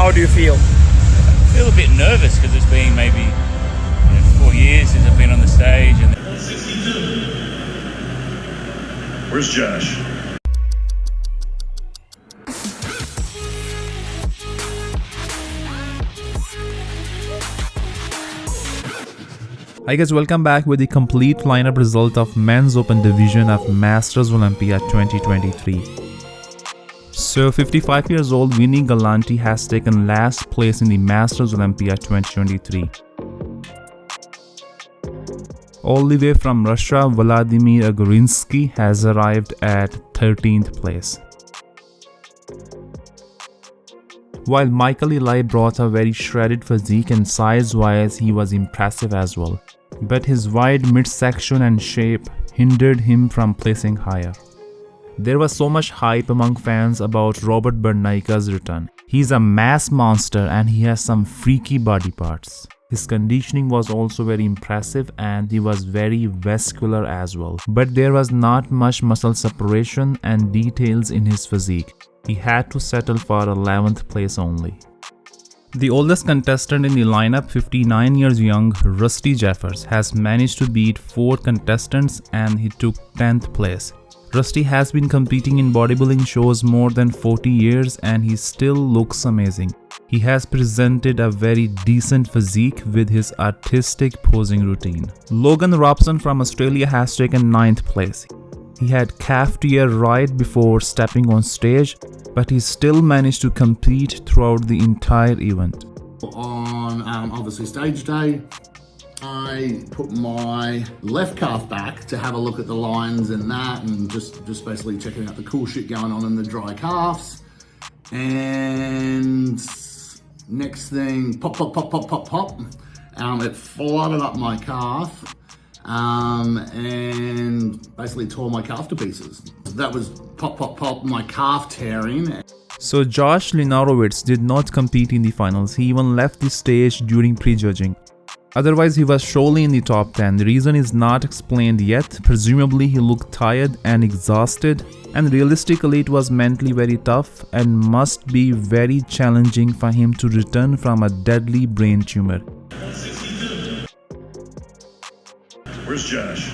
How do you feel? I feel a bit nervous because it's been maybe 4 years since I've been on the stage. And 62. Where's Josh? Hi guys, welcome back with the complete lineup result of Men's Open Division of Masters Olympia 2023. So 55 years old Vinny Galanti has taken last place in the Masters Olympia 2023. All the way from Russia, Vladimir Agorinsky has arrived at 13th place. While Michael Eli brought a very shredded physique and size-wise he was impressive as well, but his wide midsection and shape hindered him from placing higher. There was so much hype among fans about Robert Bernayka's return. He's a mass monster and he has some freaky body parts. His conditioning was also very impressive and he was very vascular as well. But there was not much muscle separation and details in his physique. He had to settle for 11th place only. The oldest contestant in the lineup, 59 years young Rusty Jeffers, has managed to beat 4 contestants and he took 10th place. Rusty has been competing in bodybuilding shows more than 40 years and he still looks amazing. He has presented a very decent physique with his artistic posing routine. Logan Robson from Australia has taken 9th place. He had calf tear right before stepping on stage, but he still managed to compete throughout the entire event. On obviously stage day, I put my left calf back to have a look at the lines and that, and just basically checking out the cool shit going on in the dry calves. And next thing, pop, pop, pop, pop, pop, pop. It flooded up my calf. And basically tore my calf to pieces. That was pop, pop, pop, my calf tearing. So Josh Lenartowicz did not compete in the finals. He even left the stage during prejudging. Otherwise, he was surely in the top 10. The reason is not explained yet. Presumably, he looked tired and exhausted. And realistically, it was mentally very tough and must be very challenging for him to return from a deadly brain tumor. Where's Josh?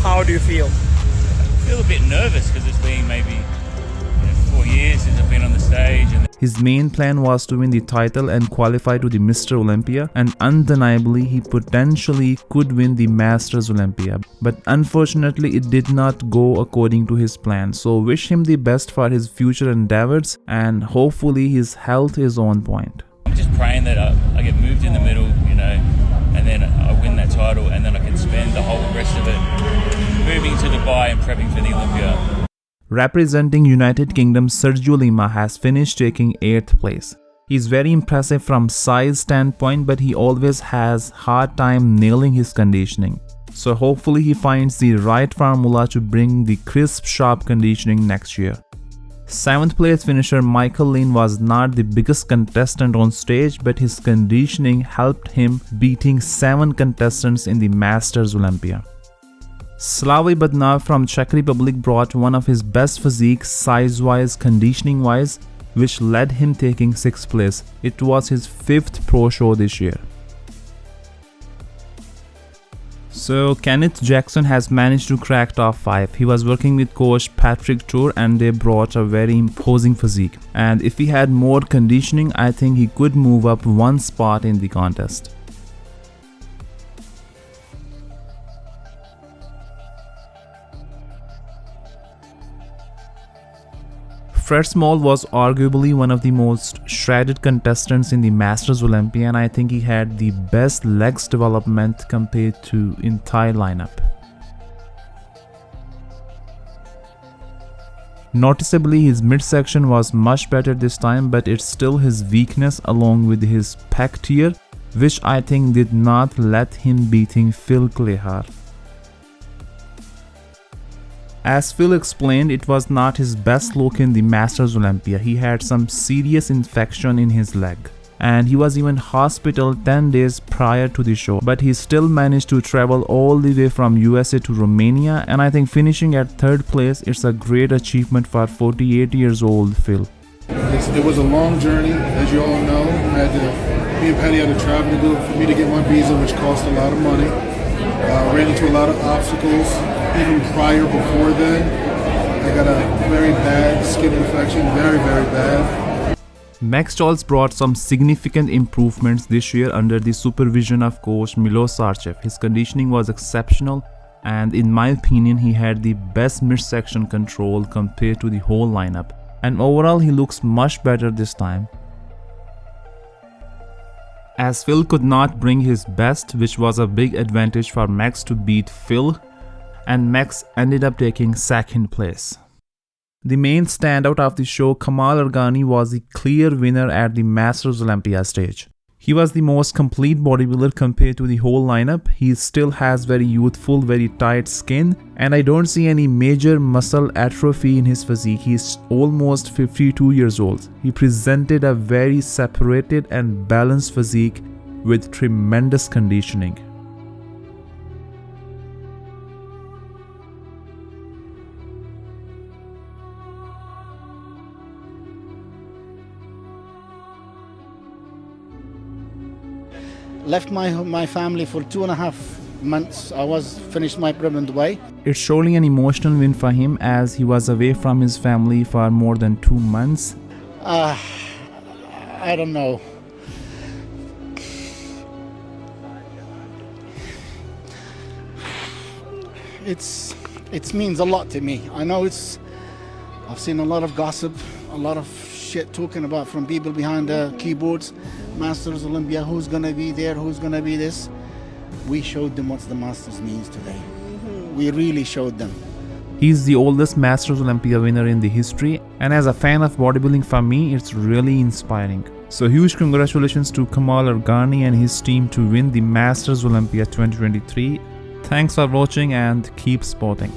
How do you feel? I feel a bit nervous because it's been maybe 4 years since I've been on the stage. And his main plan was to win the title and qualify to the Mr. Olympia, and undeniably he potentially could win the Masters Olympia. But unfortunately it did not go according to his plan. So wish him the best for his future endeavors and hopefully his health is on point. I'm just praying that I get moved in the middle, and then I win that title, and then I can spend the whole rest of it moving to Dubai and prepping for the Olympia. Representing United Kingdom, Sergio Lima has finished taking 8th place. He's very impressive from size standpoint, but he always has hard time nailing his conditioning. So hopefully he finds the right formula to bring the crisp, sharp conditioning next year. 7th place finisher Michael Lin was not the biggest contestant on stage, but his conditioning helped him beating 7 contestants in the Masters Olympia. Slavoj Bednar from Czech Republic brought one of his best physiques size-wise, conditioning-wise, which led him taking 6th place. It was his 5th pro show this year. So Kenneth Jackson has managed to crack top 5. He was working with coach Patrick Tour and they brought a very imposing physique. And if he had more conditioning, I think he could move up 1 spot in the contest. Fred Small was arguably one of the most shredded contestants in the Masters Olympia, and I think he had the best legs development compared to entire lineup. Noticeably, his midsection was much better this time, but it's still his weakness along with his pec tear, which I think did not let him beating Phil Klehar. As Phil explained, it was not his best look in the Masters Olympia. He had some serious infection in his leg. And he was even hospital 10 days prior to the show. But he still managed to travel all the way from USA to Romania. And I think finishing at 3rd place, it's a great achievement for 48 years old Phil. It was a long journey, as you all know. Me and Patty had to travel to do it for me to get my visa, which cost a lot of money. Ran into a lot of obstacles, even prior, before then. I got a very bad skin infection, very, very bad. Max Stolz brought some significant improvements this year under the supervision of coach Milos Sarcev. His conditioning was exceptional, and in my opinion, he had the best midsection control compared to the whole lineup. And overall, he looks much better this time. As Phil could not bring his best, which was a big advantage for Max to beat Phil, and Max ended up taking second place. The main standout of the show, Kamal Elgargni, was the clear winner at the Masters Olympia stage. He was the most complete bodybuilder compared to the whole lineup. He still has very youthful, very tight skin, and I don't see any major muscle atrophy in his physique. He's almost 52 years old. He presented a very separated and balanced physique with tremendous conditioning. Left my family for 2.5 months. I was finished my prep in Dubai. It's surely an emotional win for him, as he was away from his family for more than 2 months. I don't know. It means a lot to me. I know I've seen a lot of gossip, a lot of shit talking about from people behind the keyboards. Masters Olympia, who's gonna be there, who's gonna be this. We showed them what the Masters means today. We really showed them. He's the oldest Masters Olympia winner in the history, and as a fan of bodybuilding, for me, it's really inspiring. So huge congratulations to Kamal Elgargni and his team to win the Masters Olympia 2023. Thanks for watching and keep sporting.